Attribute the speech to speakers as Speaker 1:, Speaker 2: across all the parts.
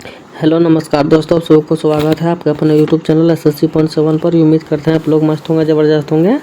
Speaker 1: Hello नमस्कार दोस्तों, आप सबको स्वागत है आपके अपने यूट्यूब चैनल SSC पॉइंट 7 पर। उम्मीद करते हैं आप लोग मस्त होंगे, ज़बरदस्त होंगे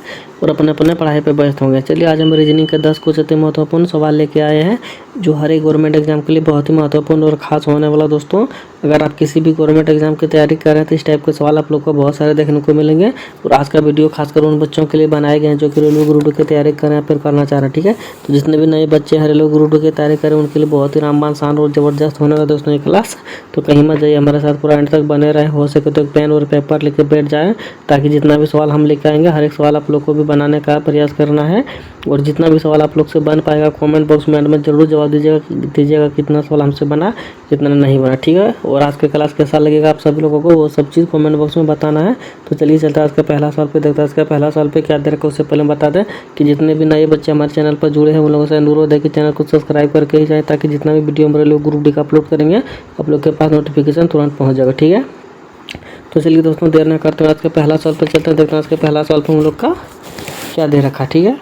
Speaker 1: और अपने अपने पढ़ाई पे व्यस्त होंगे। चलिए आज हम रीजनिंग के 10 कुछ अति महत्वपूर्ण सवाल लेके आए हैं जो हर एक गवर्नमेंट एग्जाम के लिए बहुत ही महत्वपूर्ण और खास होने वाला। दोस्तों अगर आप किसी भी गवर्नमेंट एग्जाम की तैयारी कर रहे हैं तो इस टाइप के सवाल आप लोग को बहुत सारे देखने को मिलेंगे। और आज का वीडियो खासकर उन बच्चों के लिए बनाए गए हैं जो कि रेलवे ग्रुप डी की तैयारी कर रहे हैं, फिर करना चाह रहे हैं। ठीक है, तो जितने भी नए बच्चे हैं रेलवे ग्रुप डी की तैयारी करें उनके लिए बहुत ही रामबान शान और ज़बरदस्त होने वाला दोस्तों ये क्लास। तो कहीं मत जाइए, हमारे साथ पूरा एंड तक बने रहे। हो सके तो एक पेन और पेपर लेके बैठ जाएं ताकि जितना भी सवाल हम लेके आएंगे हर एक सवाल आप लोग को भी बनाने का प्रयास करना है। और जितना भी सवाल आप लोग से बन पाएगा कमेंट बॉक्स में एंड में जरूर जवाब दीजिएगा कितना सवाल हमसे बना कितना नहीं बना। ठीक है, और आज का क्लास कैसा लगेगा आप सभी लोगों को वो सब चीज़ कमेंट बॉक्स में बताना है। तो चलिए चलता है आज का पहला सवाल पे देखते हैं। आज का पहला सवाल पे क्या दे रखा है उससे पहले बता दें कि जितने भी नए बच्चे हमारे चैनल पर जुड़े हैं उन लोगों से अनुरोध है कि चैनल को सब्सक्राइब करके ही जाए ताकि जितना भी वीडियो हमारे लोग ग्रुप डी का अपलोड करेंगे आप लोग के पास नोटिफिकेशन तुरंत पहुँच जाएगा। ठीक है, तो चलिए दोस्तों देर न करते हुए आज के पहला सवाल पर चलते हैं। देखते हैं आज के पहला सवाल पर हम लोग का क्या दे रखा। ठीक है,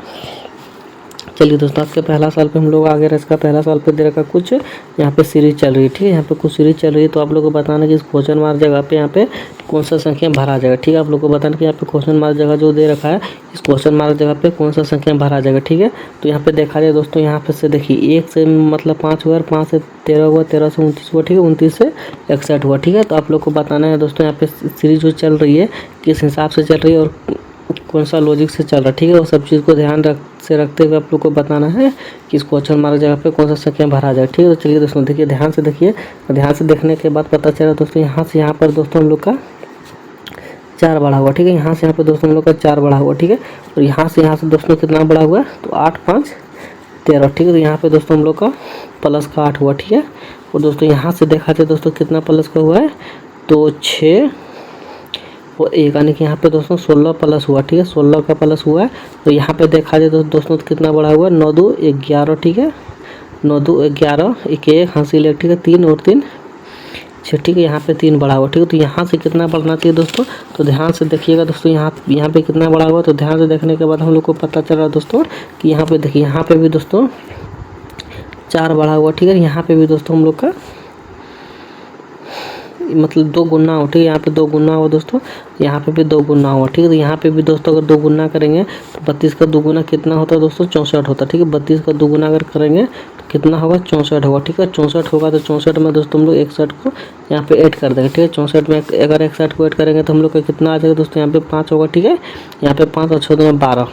Speaker 1: चलिए दोस्तों आज के पहला साल पे हम लोग आगे रहे। इसका पहला साल पे दे रखा कुछ यहाँ पे सीरीज चल रही है। ठीक है, यहाँ पे कुछ सीरीज चल रही है तो आप लोग को बताना कि इस क्वेश्चन मार्क जगह पे यहाँ पे कौन सा संख्या भरा जाएगा। ठीक है, आप लोग को बताना कि यहाँ पे क्वेश्चन मार्क जगह जो दे रखा है इस क्वेश्चन मार्क जगह पे कौन सा संख्या भरा जाएगा। ठीक है, तो यहाँ पे देखा जाए दोस्तों यहाँ पे से देखिए 1 से मतलब 5 हुआ, 5 से 13 हुआ, 13 से 29 हुआ। ठीक है, 29 से 61 हुआ। ठीक है, तो आप लोग को बताना है दोस्तों यहाँ पे सीरीज जो चल रही है किस हिसाब से चल रही है और कौन सा लॉजिक से चल रहा है। ठीक है, वो सब चीज़ को ध्यान रखते हुए आप लोग को बताना है कि इस क्वेश्चन मार्क जगह पे कौन सा संख्या भरा जाए। ठीक है, तो चलिए दोस्तों देखिए ध्यान से देखिए। ध्यान से देखने के बाद पता चला दोस्तों यहाँ से यहाँ पर दोस्तों हम लोग का 4 बढ़ा हुआ। ठीक है, यहाँ से यहाँ पे दोस्तों हम लोग का 4 बढ़ा हुआ। ठीक है, और यहाँ से दोस्तों कितना बढ़ा हुआ है तो 8 5 13। ठीक है, तो यहाँ पे दोस्तों हम लोग का प्लस का 8 हुआ। ठीक है, और दोस्तों यहाँ से देखा जाए दोस्तों कितना प्लस का हुआ है तो 6 और 1 यानी कि यहाँ पे दोस्तों 16 प्लस हुआ। ठीक है, 16 का प्लस हुआ है। तो यहाँ पे देखा जाए दोस्तों तो कितना बढ़ा हुआ है 9 2 11। ठीक है, 9 2 11 1 हासिल ले। ठीक है, 3 और 3 6। ठीक है, यहाँ पे 3 बढ़ा हुआ। ठीक है, तो यहाँ से कितना बढ़ना चाहिए दोस्तों तो ध्यान से देखिएगा दोस्तों यहाँ पे कितना बढ़ा हुआ। तो ध्यान से देखने के बाद हम लोग को पता चल रहा है दोस्तों कि यहाँ पे देखिए यहाँ पे भी दोस्तों 4 बढ़ा हुआ। ठीक है, यहाँ पे भी दोस्तों हम लोग का मतलब 2 गुना हो। ठीक है, यहाँ पे 2 गुना हुआ दोस्तों, यहाँ पे भी 2 गुना हुआ। ठीक है, तो यहाँ पे भी दोस्तों अगर 2 गुना करेंगे तो 32 का 2 गुना कितना होता है दोस्तों 64 होता है। ठीक है, 32 का 2 गुना अगर करेंगे तो कितना होगा 64 होगा। ठीक है, 64 होगा तो 64 में दोस्तों हम लोग 61 को यहाँ पे ऐड कर देंगे। ठीक है, 64 में अगर 61 को ऐड करेंगे तो हम लोग का कितना आ जाएगा दोस्तों यहाँ पे 5 होगा। ठीक है, यहाँ पे 5 और 6 में 12,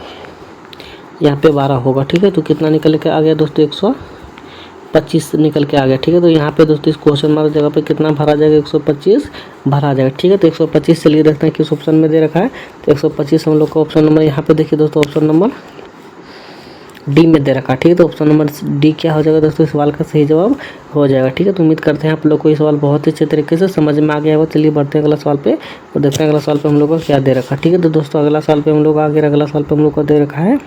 Speaker 1: यहाँ पे 12 होगा। ठीक है, तो कितना निकल के आ गया दोस्तों 125 निकल के आ गया। ठीक है, तो यहाँ पे दोस्तों इस क्वेश्चन मार्क जगह पे कितना भरा जाएगा 125 भरा जाएगा। ठीक है, तो 125 चलिए देखते हैं किस ऑप्शन में दे रखा है। तो 125 हम लोग का ऑप्शन नंबर यहाँ पे देखिए दोस्तों ऑप्शन नंबर डी में दे रखा है। ठीक है, तो ऑप्शन नंबर डी क्या हो जाएगा दोस्तों इस सवाल का सही जवाब हो जाएगा। ठीक है, तो उम्मीद करते हैं आप लोग को ये सवाल बहुत ही अच्छे तरीके से समझ में आ गया होगा। चलिए बढ़ते हैं अगला सवाल पे और देखते हैं अगला सवाल पे हम लोग को क्या दे रखा है। ठीक है, तो दोस्तों अगला सवाल पे हम लोग आगे अगला सवाल पे हम लोग को दे रखा है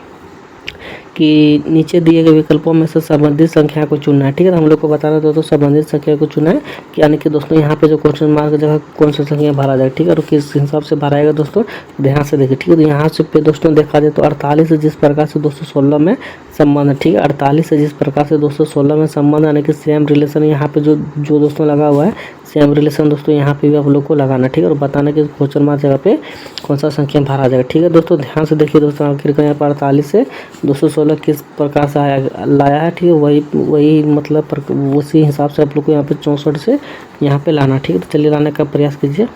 Speaker 1: कि नीचे दिए गए विकल्पों में से संबंधित संख्या को चुनना है। ठीक है, तो हम लोग को बताना दोस्तों संबंधित संख्या को चुना है कि यानी कि दोस्तों यहाँ पे जो क्वेश्चन मार्क जगह कौन सा संख्या भरा जाएगा। ठीक है, और किस हिसाब से भराएगा दोस्तों ध्यान से देखिए। ठीक है, तो यहाँ से पे दोस्तों देखा जाए तो 48 से जिस प्रकार से 216 में संबंध है। ठीक है, 48 से जिस प्रकार से 216 में संबंध यानी कि सेम रिलेशन यहाँ पे जो दोस्तों लगा हुआ है सेम रिलेशन दोस्तों यहाँ पे भी आप लोग को लगाना। ठीक है, और बताना कि क्वेश्चन मार्क जगह पे कौन सा संख्या भरा जाएगा। ठीक है दोस्तों, ध्यान से देखिए दोस्तों आखिर यहाँ पर 48 से 216 किस प्रकार से लाया है। ठीक है, वही मतलब उसी हिसाब से आप लोग को यहाँ पे 64 से यहाँ पे लाना। ठीक है, तो चलिए लाने का प्रयास कीजिए।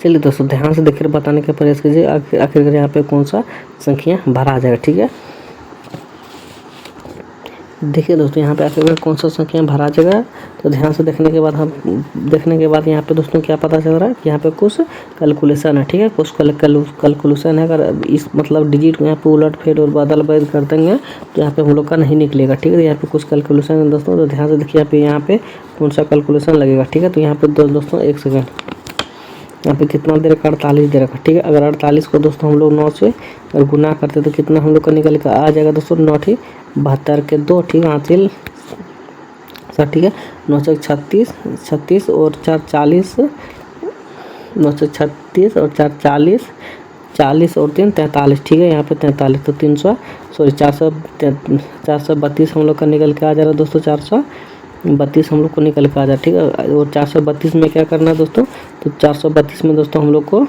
Speaker 1: चलिए दोस्तों ध्यान से देखकर बताने का प्रयास कीजिए आखिर यहाँ पे कौन सा संख्या भरा जाएगा। ठीक है, देखिए दोस्तों यहाँ पे आखिर कौन सा संख्या भरा जाएगा। तो ध्यान से देखने के बाद यहाँ पे दोस्तों क्या पता चल रहा है कि यहाँ पे कुछ कैलकुलेशन है। ठीक है, कुछ कैलकुलेशन है। अगर इस मतलब डिजिट को यहाँ पे उलट फेर और बदल कर देंगे तो यहाँ पे हम लोग का नहीं निकलेगा। ठीक है, तो यहाँ पे कुछ कैलकुलेशन है दोस्तों, तो ध्यान से देखिए यहाँ पे कौन सा कैलकुलेशन लगेगा। ठीक है, तो यहाँ पे दोस्तों 1 सेकेंड यहाँ पे कितना दे रखा 48 दे रखा। ठीक है, अगर 48 को दोस्तों हम लोग 9 से अगर गुना करते तो कितना हम लोग का निकल कर आ जाएगा दोस्तों 9 72 के 2। ठीक है, हासिल सर। ठीक है, 9 से 36 और 4 40, 9 से 36 और 4 40 40 और 3 43, ठीक है। यहाँ पे 43 तो 432 हम लोग का निकल के आ जा रहा है दोस्तों। 432 हम लोग को निकल के आ जा रहा है, ठीक है। और 432 में क्या करना है दोस्तों, तो 432 में दोस्तों हम लोग को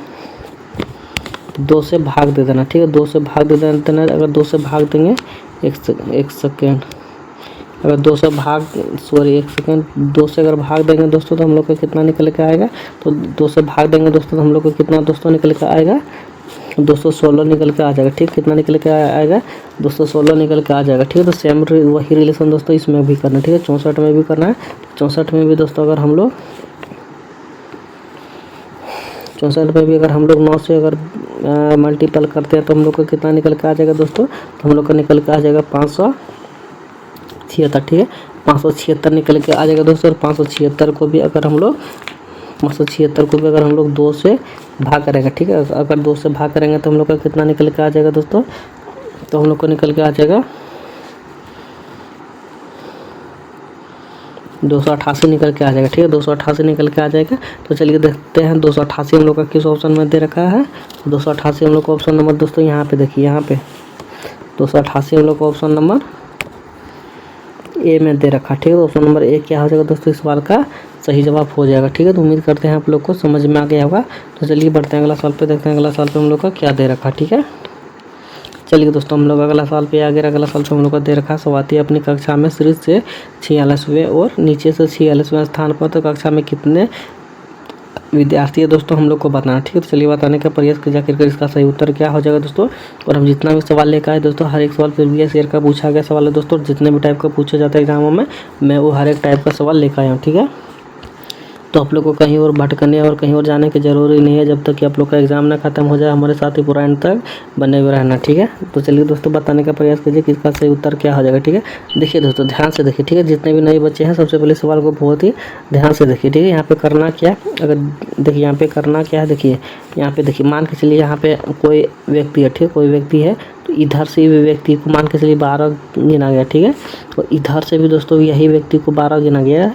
Speaker 1: 2 से भाग दे देना, ठीक है। 2 से भाग दे देना। अगर 2 से भाग देंगे, एक सेकेंड, अगर 2 से एक सेकेंड, 2 से अगर भाग देंगे दोस्तों तो हम लोग को कितना निकल के आएगा, तो 2 से भाग देंगे दोस्तों तो हम लोग को कितना दोस्तों निकल के आएगा, 216 निकल के आ जाएगा, ठीक। कितना निकल के आएगा, 216 निकल के आ जाएगा, ठीक है। तो सेम वही रिलेशन दोस्तों इसमें भी करना है, ठीक है। 64 में भी करना है। 64 में भी दोस्तों अगर हम लोग 9 से अगर मल्टीपल करते हैं तो हम लोग को कितना निकल के आ जाएगा दोस्तों, तो हम लोग का निकल के आ जाएगा 576, ठीक है। 576 निकल के आ जाएगा दोस्तों। और 576 को भी अगर हम लोग 2 से भाग करेंगे, ठीक है। अगर 2 से भाग करेंगे तो हम लोग का कितना निकल के आ जाएगा दोस्तों, तो हम लोग को निकल के आ जाएगा 288 निकल के आ जाएगा, ठीक है। 288 निकल के आ जाएगा। तो चलिए देखते हैं 288 हम लोग का किस ऑप्शन में दे रखा है। 288 हम लोग का ऑप्शन नंबर दोस्तों यहाँ पे देखिए, यहाँ पे 288 हम लोग का ऑप्शन नंबर ए में दे रखा, ठीक है। ऑप्शन नंबर ए क्या हो जाएगा दोस्तों, इस सवाल का सही जवाब हो जाएगा, ठीक है। तो उम्मीद करते हैं आप लोग को समझ में आ गया होगा। तो चलिए बढ़ते हैं अगला सवाल पे, देखते हैं अगला सवाल पे हम लोग का क्या दे रखा, ठीक है। चलिए दोस्तों हम लोग अगला सवाल पे आ गया। अगला सवाल पे हम लोग का दे रखा, स्वाति अपनी कक्षा में शीर्ष से 46वें और नीचे से 46वें स्थान पर, तो कक्षा में कितने विद्यार्थी है दोस्तों हम लोग को बताना, ठीक है। तो चलिए बताने का प्रयास किया जाकर इसका सही उत्तर क्या हो जाएगा दोस्तों। और हम जितना भी सवाल लेकर आए दोस्तों, हर एक सवाल प्रीवियस ईयर का पूछा गया सवाल है दोस्तों। जितने भी टाइप का पूछा जाता है एग्जामों में, मैं वो हर एक टाइप का सवाल लेकर आया हूँ, ठीक है। तो आप लोग को कहीं और भटकने और कहीं और जाने की ज़रूरी नहीं है, जब तक कि आप लोग का एग्ज़ाम ना खत्म हो जाए। हमारे साथ ही पूरा एंड तक बने हुए रहना, ठीक है। तो चलिए दोस्तों बताने का प्रयास कीजिए कि इसका सही उत्तर क्या हो जाएगा, ठीक है। देखिए दोस्तों ध्यान से देखिए, ठीक है। जितने भी नए बच्चे हैं सबसे पहले सवाल को बहुत ही ध्यान से देखिए, ठीक है। यहाँ पे करना क्या, अगर देखिए यहाँ पे करना क्या है, देखिए यहाँ पे देखिए, मान के चलिए यहाँ पे कोई व्यक्ति है, ठीक है। कोई व्यक्ति है तो इधर से भी व्यक्ति को मान के चलिए 12 गिना गया, ठीक है। और इधर से भी दोस्तों यही व्यक्ति को 12 गिना गया है।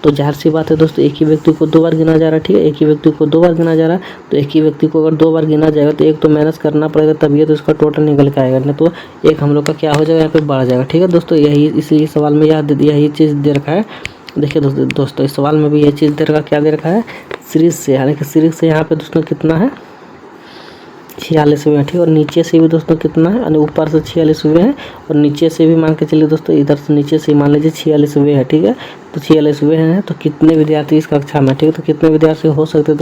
Speaker 1: तो जाहिर सी बात है दोस्तों, एक ही व्यक्ति को 2 बार गिना जा रहा है, ठीक है। एक ही व्यक्ति को 2 बार गिना जा रहा है, तो एक ही व्यक्ति को अगर 2 बार गिना जाएगा तो एक तो माइनस करना पड़ेगा, तभी तो इसका टोटल निकल के आएगा, नहीं तो एक हम लोग का क्या हो जाएगा, यहाँ पे बढ़ जाएगा, ठीक है दोस्तों। यही इसलिए सवाल में यही चीज़ दे रखा है। देखिए दोस्तों इस सवाल में भी यही चीज़ दे रखा, क्या दे रखा है, सीरीज से, यानी कि सीरीज से यहाँ पे दोस्तों कितना है, 46वें, ठीक है। और नीचे से भी दोस्तों कितना है, यानी ऊपर से 46वें है और नीचे से भी मान के चलिए दोस्तों, इधर से नीचे से मान लीजिए 46वें है, ठीक है। तो 46वें हैं, तो कितने विद्यार्थी इस कक्षा में, ठीक है। तो कितने विद्यार्थी हो सकते हैं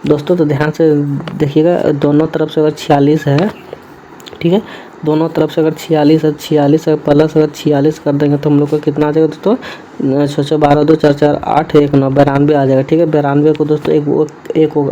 Speaker 1: दोस्तों तो ध्यान से देखिएगा, दोनों तरफ से अगर 46 है, ठीक है, दोनों तरफ से अगर 46 है, 46 प्लस अगर 46 कर देंगे तो हम लोग को कितना आ जाएगा दोस्तों, 6 12 2 4 4 8 1 9 92 आ जाएगा, ठीक है। 92 को दोस्तों एक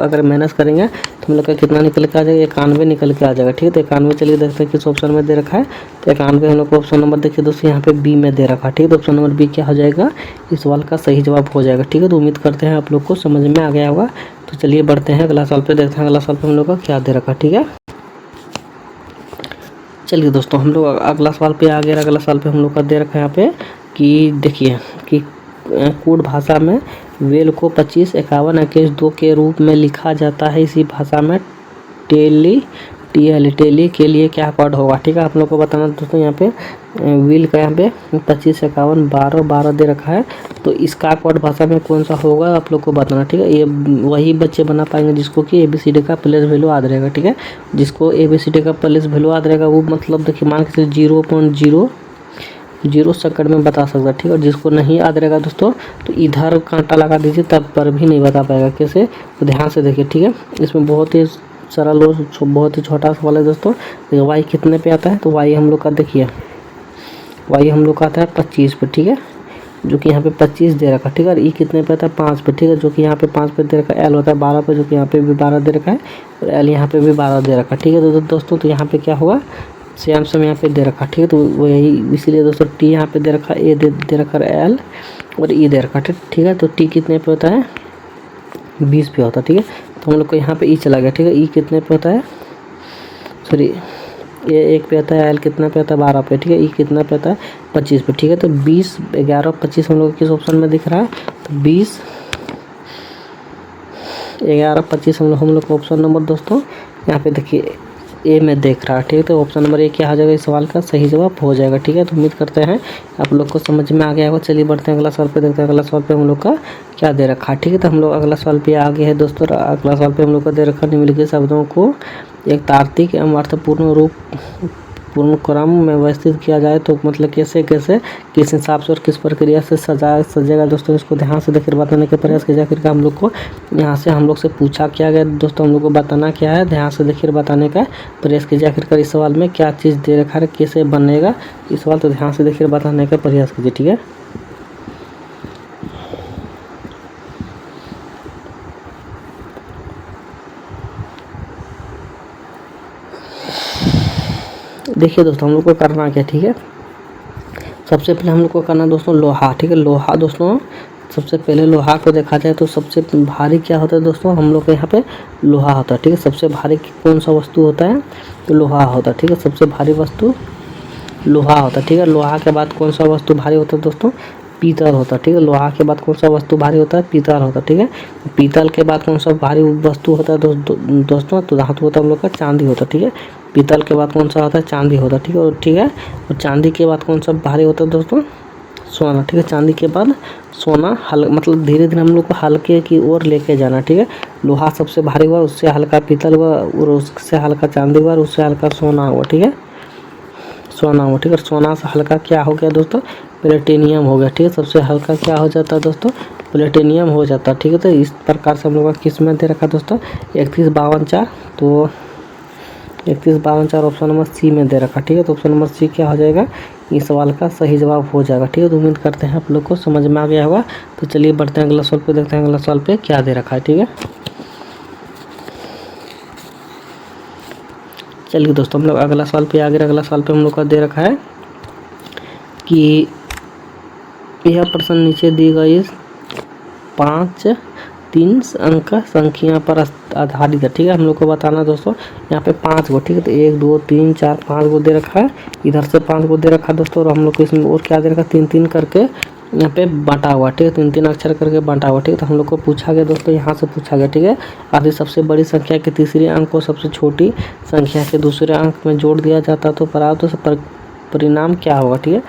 Speaker 1: अगर माइनस करेंगे तो हम लोग का कितना निकल के आ जाएगा, 91 निकल के आ जाएगा, ठीक है। तो 91 चलिए देखते हैं किस ऑप्शन में दे रखा है। तो 91 हम लोग को ऑप्शन नंबर देखिए दोस्तों यहाँ पे बी में दे रखा है, ठीक है। तो ऑप्शन नंबर बी क्या हो जाएगा, इस सवाल का सही जवाब हो जाएगा, ठीक है। तो उम्मीद करते हैं आप लोग को समझ में आ गया होगा। तो चलिए बढ़ते हैं अगला सवाल पे, देखते हैं अगला सवाल पे हम लोग का क्या दे रखा है, ठीक है। चलिए दोस्तों हम लोग अगला सवाल पे आ गया। अगला सवाल पे हम लोग का दे रखा है यहाँ पे कि देखिए कि कूट भाषा में वेल को 25 51 21 2 के रूप में लिखा जाता है। इसी भाषा में टेली के लिए क्या कोड होगा, ठीक है। आप लोग को बताना दोस्तों, यहाँ पे व्हील का यहाँ पे 25 51 12 दे रखा है। तो इसका कोड भाषा में कौन सा होगा आप लोग को बताना, ठीक है। ये वही बच्चे बना पाएंगे जिसको कि ABCD का प्लेस वैल्यू याद रहेगा, ठीक है। जिसको ABCD का प्लेस वैल्यू याद रहेगा वो मतलब देखिए मान के 0.00 सेकंड में बता सकता है, ठीक है। और जिसको नहीं याद रहेगा दोस्तों तो इधर कांटा लगा दीजिए, तब पर भी नहीं बता पाएगा कैसे। तो ध्यान से देखिए, ठीक है। इसमें बहुत ही सरल और बहुत ही छोटा सवाल है दोस्तों। तो वाई कितने पे आता है, तो वाई हम लोग का देखिए, वाई हम लोग का आता है 25 पे, ठीक है, जो कि यहाँ पे 25 दे रखा है, ठीक है। और ई कितने पे आता है 5 पे, ठीक है, जो कि यहाँ पे 5 पे दे रखा है। एल होता है 12 पे, जो कि यहाँ पे भी 12 दे रखा है। और एल यहाँ पे भी 12 दे रखा है, ठीक है। तो दोस्तों तो यहाँ पे क्या होगा, सेम यहाँ पे दे रखा, ठीक है। तो वही इसीलिए दोस्तों टी यहाँ पे दे रखा, ए दे रखा, एल और ई दे रखा, ठीक है। तो टी कितने पे होता है, 20 पे होता है, ठीक है। तो हम लोग को यहाँ पे ई चला गया, ठीक है। ई कितने पे होता है, सॉरी ए 1 पे आता है, एल कितना पे आता है 12 पे, ठीक है। ई कितना पे आता है 25 पे, ठीक है। तो 20 11 25 हम लोग किस ऑप्शन में दिख रहा है, तो 20 11 25 हम लोग का ऑप्शन नंबर दोस्तों यहाँ पे देखिए ए में देख रहा है, ठीक है। तो ऑप्शन नंबर ए क्या हो जाएगा इस सवाल का सही जवाब हो जाएगा, ठीक है। तो उम्मीद करते हैं आप लोग को समझ में आ गया होगा। चलिए बढ़ते हैं अगला सवाल पे, देखते हैं अगला सवाल पे हम लोग का क्या दे रखा है, ठीक है। तो हम लोग अगला सवाल पे आगे है दोस्तों। अगला सवाल पे हम लोग का दे रखा निम्नलिखित शब्दों को एक तार्किक एवं अर्थपूर्ण पूर्ण क्रम में व्यवस्थित किया जाए तो मतलब कैसे कैसे किस हिसाब से और किस प्रक्रिया से सजेगा दोस्तों। इसको ध्यान से देखकर बताने का प्रयास किया जाकर हम लोग को यहाँ से हम लोग से पूछा क्या गया दोस्तों, हम लोग को बताना क्या है, ध्यान से देखकर बताने का प्रयास किया जाकर इस सवाल में क्या चीज़ दे रखा है, कैसे बनेगा इस सवाल, तो ध्यान से देखकर बताने का प्रयास कीजिए, ठीक है। देखिए दोस्तों हम लोग को करना क्या, ठीक है। सबसे पहले हम लोग को करना दोस्तों लोहा, ठीक है। लोहा दोस्तों सबसे पहले लोहा को देखा जाए तो सबसे भारी क्या होता है दोस्तों, हम लोग के यहाँ पे लोहा होता है, ठीक है। सबसे भारी कौन सा वस्तु होता है तो लोहा होता है, ठीक है। सबसे भारी वस्तु लोहा होता है, ठीक है। लोहा के बाद कौन सा वस्तु भारी होता है दोस्तों, पीतल होता है, ठीक है। लोहा के बाद कौन सा वस्तु भारी होता है, पीतल होता है, ठीक है। पीतल के बाद कौन सा भारी वस्तु होता है दोस्तों, तो धातु होता है हम लोग का चांदी होता है, ठीक है। पीतल के बाद कौन सा होता है, चांदी होता है, ठीक है। और ठीक है, और चांदी के बाद कौन सा भारी होता है दोस्तों, सोना, ठीक है। चांदी के बाद सोना मतलब धीरे धीरे हम लोग को हल्के की ओर लेके जाना, ठीक है। लोहा सबसे भारी हुआ, उससे हल्का पीतल हुआ, और उससे हल्का चांदी हुआ, और उससे हल्का सोना हुआ, ठीक है। सोना हुआ, ठीक है। सोना से हल्का क्या हो गया दोस्तों, प्लेटिनियम हो गया, ठीक है। सबसे हल्का क्या हो जाता है दोस्तों, प्लेटिनियम हो जाता है, ठीक है। तो इस प्रकार से हम लोग का किस में दे रखा दोस्तों 31 52 4, तो 31 52 4 ऑप्शन नंबर सी में दे रखा, ठीक है। तो ऑप्शन नंबर सी क्या हो जाएगा इस सवाल का सही जवाब हो जाएगा, ठीक है। तो उम्मीद करते हैं आप लोग को समझ में आ गया होगा। तो चलिए बढ़ते हैं अगला सवाल पे, देखते हैं अगला सवाल पे क्या दे रखा है, ठीक है। चलिए दोस्तों हम लोग अगला सवाल पे आगे, अगला सवाल पे हम लोग का दे रखा है कि यह प्रश्न नीचे दी गई 5 3 अंक संख्या पर आधारित है, ठीक है। हम लोग को बताना दोस्तों यहाँ पे 5 गो, ठीक है। तो 1 2 3 4 5 गो दे रखा है, इधर से 5 गो दे रखा है दोस्तों। और हम लोग को इसमें और क्या दे रखा है 3 3 करके यहाँ पे बांटा हुआ, ठीक है। 3 3 अक्षर करके बांटा हुआ, ठीक है। तो हम लोग को पूछा गया दोस्तों, यहाँ से पूछा गया, ठीक है। आदि सबसे बड़ी संख्या के तीसरे अंक को सबसे छोटी संख्या के दूसरे अंक में जोड़ दिया जाता तो प्राप्त परिणाम क्या होगा, ठीक है।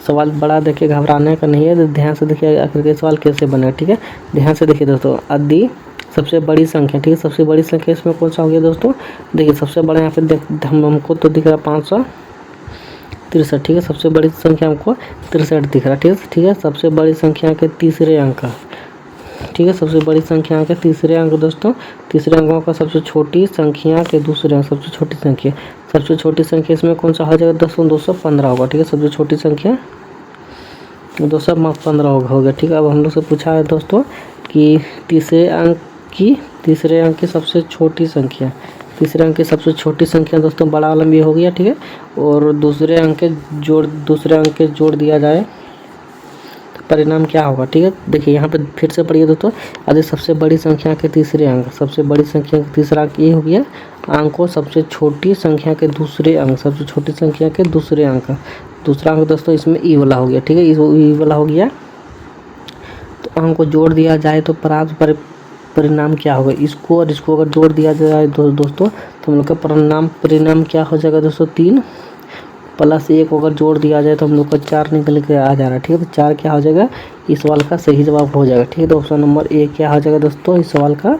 Speaker 1: सवाल बड़ा देखिए, घबराने का नहीं है, ध्यान से देखिए आखिर के सवाल कैसे बनेगा, ठीक है। ध्यान से देखिए दोस्तों, आदि सबसे बड़ी संख्या, ठीक है। सबसे बड़ी संख्या इसमें कौन सा हो गया दोस्तों, देखिए सबसे बड़ा यहाँ पे हमको तो दिख रहा है 563, ठीक है। सबसे बड़ी संख्या हमको 63 दिख रहा है, ठीक है। सबसे बड़ी संख्या के तीसरे अंक, ठीक है। सबसे बड़ी संख्या के तीसरे अंक दोस्तों, तीसरे अंकों का सबसे छोटी संख्या के दूसरे अंक, सबसे छोटी संख्या इसमें कौन सा हो जाएगा दोस्तों 215 होगा, ठीक है। सबसे छोटी संख्या 215 हो गया, ठीक है। अब हम लोग से पूछा है दोस्तों कि तीसरे अंक की सबसे छोटी संख्या, तीसरे अंक की सबसे छोटी संख्या दोस्तों बड़ा वाला भी हो गया, ठीक है। और दूसरे अंक के जोड़ दिया जाए परिणाम क्या होगा, ठीक है। देखिए यहाँ पे फिर से पढ़िए दोस्तों, यदि सबसे बड़ी संख्या के तीसरे अंक, सबसे बड़ी संख्या का तीसरा अंक ये हो गया, अंक को सबसे छोटी संख्या के दूसरे अंक, सबसे छोटी संख्या के दूसरे अंक, दूसरा अंक दोस्तों इसमें ई वाला हो गया, ठीक है। ई वाला हो गया, तो अंक को जोड़ दिया जाए तो प्राप्त परिणाम क्या होगा, इसको और इसको अगर जोड़ दिया जाए दोस्तों तो हम लोग का परिणाम क्या हो जाएगा दोस्तों 3 + 1 अगर जोड़ दिया जाए तो हम लोग का 4 निकल के आ जा रहा है, ठीक है। तो 4 क्या हो जाएगा इस सवाल का सही जवाब हो जाएगा, ठीक है। तो ऑप्शन नंबर ए क्या हो जाएगा दोस्तों इस सवाल का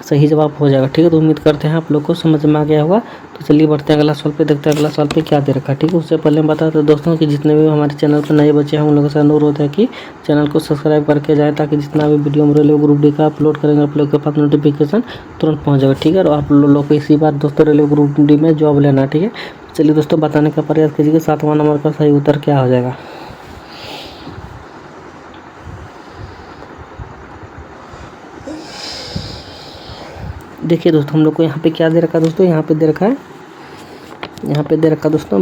Speaker 1: सही जवाब हो जाएगा, ठीक है। तो उम्मीद करते हैं आप लोग को समझ में आ गया होगा। तो चलिए बढ़ते हैं अगला सवाल पे, देखते हैं अगला सवाल पे क्या दे रखा है, ठीक है। उससे पहले हम बता दें दोस्तों कि जितने भी हमारे चैनल पर नए बच्चे हैं उन लोगों से अनुरोध है कि चैनल को सब्सक्राइब करके जाएँ, ताकि जितना भी वीडियो हम रेलवे ग्रुप डी का अपलोड करेंगे आप लोग के पास नोटिफिकेशन तुरंत पहुँच जाएगा, ठीक है। और आप लोग को इसी बार दोस्तों रेलवे ग्रुप डी में जॉब लेना है, ठीक है। चलिए दोस्तों बताने का प्रयास कीजिए 7वां नंबर का सही उत्तर क्या हो जाएगा। देखिए दोस्तों हम लोग को यहाँ पे क्या दे रखा है दोस्तों, यहाँ पे दे रखा दोस्तों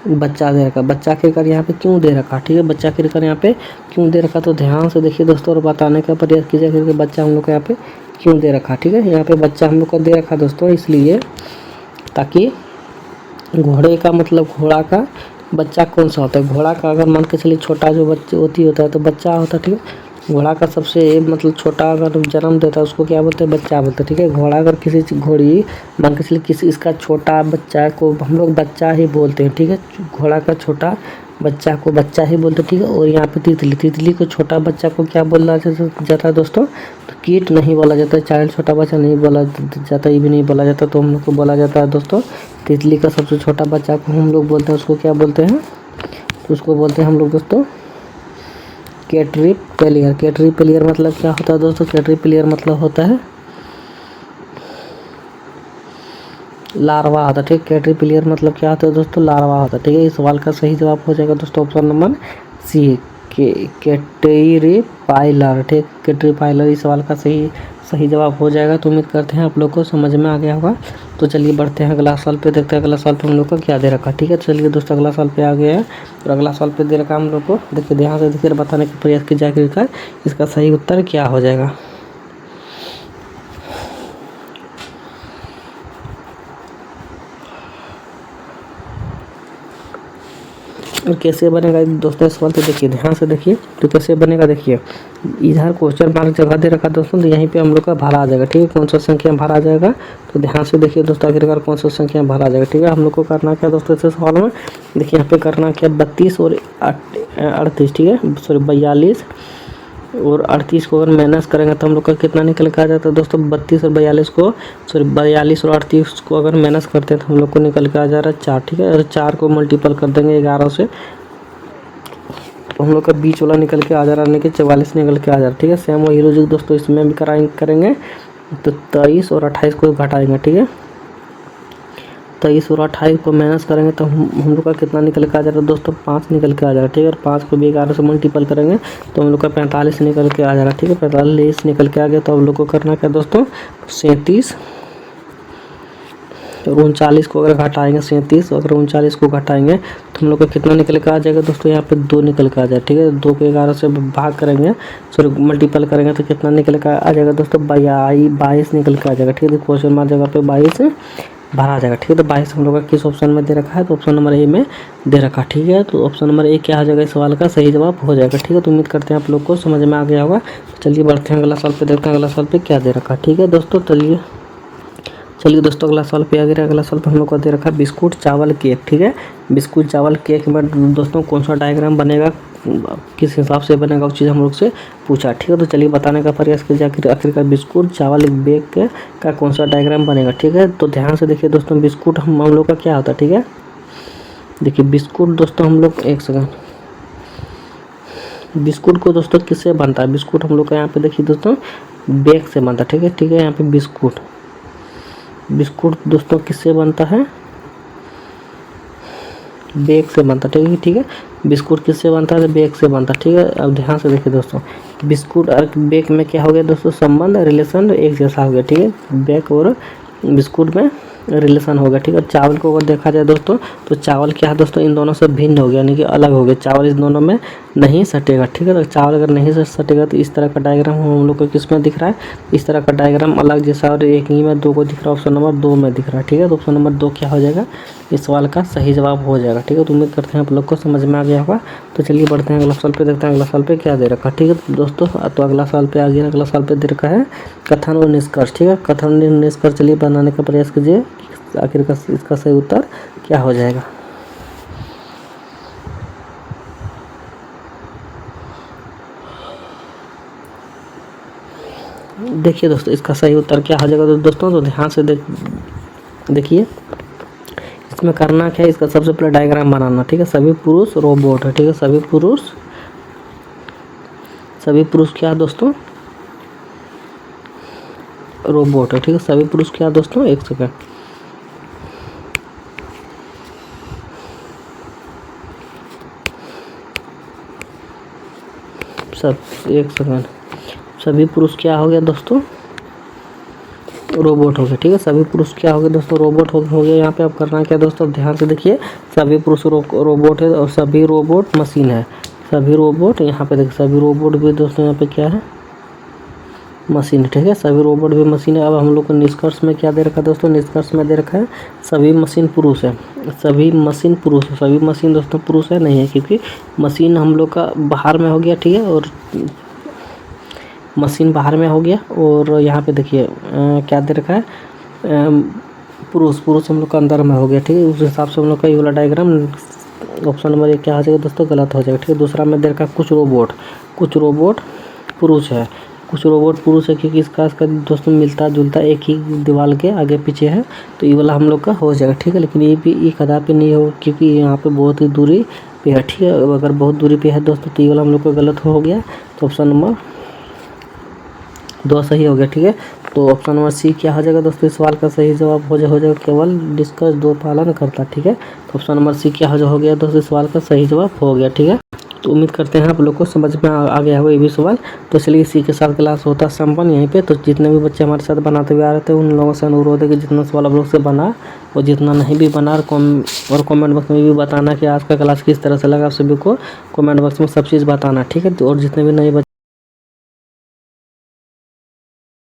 Speaker 1: बच्चा दे रखा, बच्चा के कर यहाँ पे क्यों दे रखा, ठीक है। बच्चा के कर यहाँ पे क्यों दे रखा, तो ध्यान से देखिए दोस्तों और बताने का प्रयास कीजिए कि बच्चा हम लोग को यहाँ पे क्यों दे रखा, ठीक है। यहाँ पे बच्चा हम लोग को दे रखा दोस्तों इसलिए ताकि घोड़े का मतलब घोड़ा का बच्चा कौन सा होता है, घोड़ा का अगर मान के चलिए छोटा जो बच्चे होता है तो बच्चा होता है, ठीक है। घोड़ा का सबसे मतलब छोटा अगर जन्म देता है उसको क्या बोलते हैं, बच्चा बोलते हैं, ठीक है। घोड़ा अगर किसी घोड़ी मान के चलिए किसी इसका छोटा बच्चा को हम लोग बच्चा ही बोलते हैं, ठीक है। घोड़ा का छोटा बच्चा को बच्चा ही बोलते हैं, ठीक है। और यहाँ पे तितली को छोटा बच्चा को क्या बोला जाता है दोस्तों, तो कीट नहीं बोला जाता है, चाइल्ड छोटा बच्चा नहीं बोला जाता, ये भी नहीं बोला जाता, तो हम लोग को बोला जाता है दोस्तों तितली का सबसे छोटा बच्चा को हम लोग बोलते हैं, उसको क्या बोलते हैं, तो उसको बोलते हैं हम लोग दोस्तों कैटरपिलियर। कैटरपिलियर मतलब क्या होता है दोस्तों, कैटरपिलियर मतलब होता है लार्वा होता है, ठीक। कैटरपिलियर मतलब क्या होता है दोस्तों, लार्वा होता है, ठीक है। इस सवाल का सही जवाब हो जाएगा दोस्तों ऑप्शन नंबर सी, कैटरपिलियर, ठीक। कैटरपिलियर इस सवाल का सही जवाब हो जाएगा। तो उम्मीद करते हैं आप लोग को समझ में आ गया होगा। तो चलिए बढ़ते हैं अगला सवाल पे, देखते हैं अगला सवाल पे हम लोग को क्या दे रखा, ठीक है। चलिए दोस्तों अगला सवाल पे आ गया है और अगला सवाल पे दे रखा हम लोग को, देखिए ध्यान से देखिए, बताने का प्रयास कीजिए आखिरकार इसका सही उत्तर क्या हो जाएगा। और कैसे बनेगा दोस्तों इस सवाल पे देखिए, ध्यान से देखिए तो कैसे बनेगा। देखिए इधर क्वेश्चन मार्क जगह दे रखा दोस्तों, तो यहीं पे हम लोग का भरा आ जाएगा, ठीक है। कौन सा संख्या भरा आ जाएगा, तो ध्यान से देखिए दोस्तों आखिरकार कौन सा संख्या भरा आ जाएगा, ठीक है। हम लोग को करना क्या दोस्तों इस सवाल में, देखिए यहाँ पे करना क्या 32 और 38, ठीक है, सॉरी 42 और 38 को अगर माइनस करेंगे तो हम लोग का कितना निकल के आ जाता है दोस्तों, 32 और 42 को, सॉरी 42 और 38 को अगर माइनस करते हैं तो हम लोग को निकल के आ जा रहा है 4, ठीक है। और 4 को मल्टीपल कर देंगे 11 से, तो हम लोग का बीच वाला निकल के आ जा रहा है, यानी कि 44 निकल के आ जा रहा है, ठीक है। सेम वही लॉजिक दोस्तों इसमें भी करेंगे, तो 23 और 28 को घटाएंगे, ठीक है। 23 और 28 को माइनस करेंगे तो हम लोग का कितना निकल के आ जा रहा है दोस्तों, 5 निकल के आ जा रहा है, ठीक है। और 5 को भी 11 से मल्टीपल करेंगे तो हम लोग का 45 निकल के आ जा रहा है, ठीक है। 45 निकल के आ गया, तो हम लोग को करना क्या दोस्तों, 37 और 39 को अगर घटाएंगे, 37 अगर 39 को घटाएंगे तो हम लोग का कितना निकल के आ जाएगा दोस्तों, यहाँ पे 2 निकल के आ जाए, ठीक है। 2 को 11 से भाग करेंगे, सॉरी मल्टीपल करेंगे तो कितना निकल के आ जाएगा दोस्तों, 22 निकल के आ जाएगा, ठीक है। क्वेश्चन मार्क जगह पे 22 भरा आ जाएगा, ठीक है। तो 22 हम लोग का किस ऑप्शन में दे रखा है, तो ऑप्शन नंबर ए में दे रखा, ठीक है। तो ऑप्शन नंबर ए क्या हो जाएगा इस सवाल का सही जवाब हो जाएगा, ठीक है। तो उम्मीद करते हैं आप लोग को समझ में आ गया होगा। चलिए बढ़ते हैं अगला सवाल पे, देखते हैं अगला सवाल पे क्या दे रखा, ठीक है दोस्तों। चलिए दोस्तों अगला सवाल पे आ गया, अगला सवाल पे हम लोग को दे रखा है बिस्कुट चावल केक, ठीक है। बिस्कुट चावल केक में दोस्तों कौन सा डायग्राम बनेगा, किस हिसाब से बनेगा, उस चीज़ हम लोग से पूछा, ठीक है। तो चलिए बताने का प्रयास कीजिए आखिरकार बिस्कुट चावल बेक का कौन सा डायग्राम बनेगा, ठीक है। तो ध्यान से देखिए दोस्तों, बिस्कुट हम लोग का क्या होता है, ठीक है। देखिए बिस्कुट दोस्तों हम लोग, एक सेकंड, बिस्कुट को दोस्तों किससे बनता है, बिस्कुट हम लोग का यहाँ पे देखिए दोस्तों बेक से बनता है, ठीक है, ठीक है। यहाँ पे बिस्कुट दोस्तों किससे बनता है, बेक से बनता है, ठीक है। बिस्कुट किससे बनता है, बेक से बनता है, ठीक है। अब ध्यान से देखिए दोस्तों, बिस्कुट और बेक में क्या हो गया दोस्तों, संबंध रिलेशन एक जैसा हो गया, ठीक है। बेक और बिस्कुट में रिलेशन हो गया, ठीक है। चावल को अगर देखा जाए दोस्तों, तो चावल क्या है दोस्तों, इन दोनों से भिन्न हो गया, यानी कि अलग हो गया, चावल इस दोनों में नहीं सटेगा, ठीक है। तो चावल अगर नहीं सटेगा तो इस तरह का डायग्राम हम लोग को किस में दिख रहा है, इस तरह का डायग्राम अलग जैसा, और एक ही में 2 को दिख रहा है, ऑप्शन नंबर 2 में दिख रहा है, ठीक है। तो ऑप्शन नंबर 2 क्या हो जाएगा इस सवाल का सही जवाब हो जाएगा, ठीक है। तो उम्मीद करते हैं आप लोग को समझ में आ गया होगा। तो चलिए बढ़ते हैं अगला सवाल पे, देखते हैं अगला सवाल पे क्या दे रखा, ठीक है दोस्तों। तो अगला सवाल पे आ गया, अगला सवाल पे दे रखा है कथन और निष्कर्ष, ठीक है। कथन और निष्कर्ष चलिए बनाने का प्रयास कीजिए, आखिरकार इसका सही उत्तर क्या हो जाएगा। देखिए दोस्तों इसका सही उत्तर क्या हो जाएगा, तो दोस्तों तो ध्यान से देखिए इसमें करना क्या है, इसका सबसे पहले डायग्राम बनाना, ठीक है। सभी पुरुष रोबोट है, ठीक है। सभी पुरुष क्या है दोस्तों, रोबोट है, ठीक है। सभी पुरुष क्या है दोस्तों, एक सेकंड, एक सेकंड, सभी पुरुष क्या हो गया दोस्तों, रोबोट हो गया, ठीक है। सभी पुरुष क्या हो गया दोस्तों, रोबोट हो गया। यहाँ पे अब करना क्या दोस्तों, ध्यान से देखिए, सभी पुरुष रोबोट है और सभी रोबोट मशीन है, सभी रोबोट, यहाँ पे देखिए सभी रोबोट भी दोस्तों यहाँ पे क्या है, मशीन, ठीक है। सभी रोबोट भी मशीन है। अब हम लोग को निष्कर्ष में क्या दे रखा है दोस्तों, निष्कर्ष में दे रखा है सभी मशीन पुरुष है, सभी मशीन पुरुष है, सभी मशीन दोस्तों पुरुष है नहीं है, क्योंकि मशीन हम लोग का बाहर में हो गया, ठीक है। और मशीन बाहर में हो गया। और यहाँ पे देखिए क्या दे रखा है, पुरुष हम लोग का अंदर में हो गया, ठीक है। उस हिसाब से हम लोग का ये वाला डायग्राम ऑप्शन नंबर 1 क्या हो जाएगा दोस्तों, गलत हो जाएगा, ठीक है। दूसरा में दे रखा है कुछ रोबोट पुरुष है, कुछ रोबोट पुरुष है, क्योंकि इसका दोस्तों मिलता जुलता एक ही दीवार के आगे पीछे है, तो ये वाला हम लोग का हो जाएगा, ठीक है। लेकिन ये भी ये कदापि नहीं हो, क्योंकि यहाँ पे बहुत ही दूरी पे है, ठीक है। अगर बहुत दूरी पे है दोस्तों तो ये वाला हम लोग का गलत हो गया, तो ऑप्शन नंबर 2 सही हो गया, ठीक है। तो ऑप्शन नंबर सी क्या हो जाएगा दोस्तों, इस सवाल का सही जवाब हो जाएगा केवल डिस्कस दो पालन करता, ठीक है। तो ऑप्शन नंबर सी क्या हो गया दोस्तों, इस सवाल का सही जवाब हो गया, ठीक है। तो उम्मीद करते हैं आप लोग को समझ में आ गया होगा ये भी सवाल। तो चलिए इसी के साथ क्लास होता संपन्न यहीं पे। तो जितने भी बच्चे हमारे साथ बनाते हुए आ रहे थे उन लोगों से अनुरोध है कि जितना सवाल आप लोग से बना और जितना नहीं भी बना, और कमेंट बॉक्स में भी बताना कि आज का क्लास किस तरह से लगा। आप सभी को कमेंट बॉक्स में सब चीज़ बताना, ठीक है। और जितने भी नए